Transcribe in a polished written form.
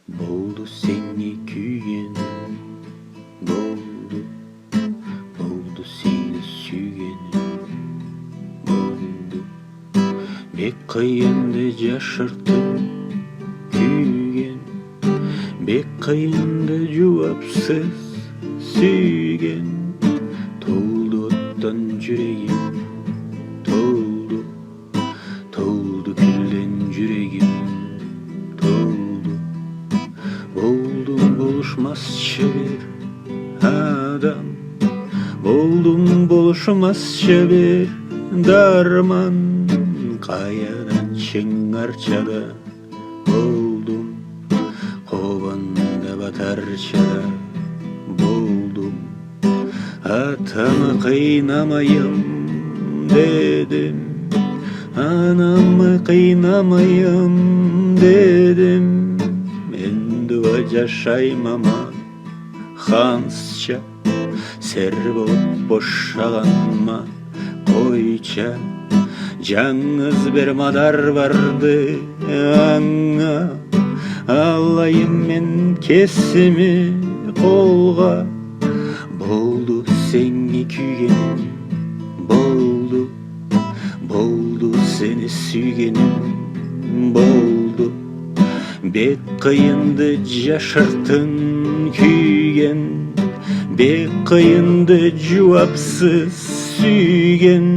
Boldu seni kүйгенім, boldu, boldu seni сүйгенім, boldu. Бек қиынды жашыртып күйген, бек қиынды жуапсыз сүйген. Толду оттан жүрегім, толду, толду күлден жүрегім, толду. Болдum buluşmazça bir adam, Buldum buluşmazça bir darman. Kayadan çıngarçada buldum, Kovanda batarçada buldum. Atamı kıynamayım dedim, Anamı kıynamayım dedim. Endua жашаймама хансча, сер болып бошағанма қойча. Жаңыз бір мадар барды аңа, алайым мен кесімі қолға. Болду сені күйгенім, болду, болду сені сүйгенім, болду. Бек қиынды жашыртын күйген, бек қиынды жуапсыз сүйген.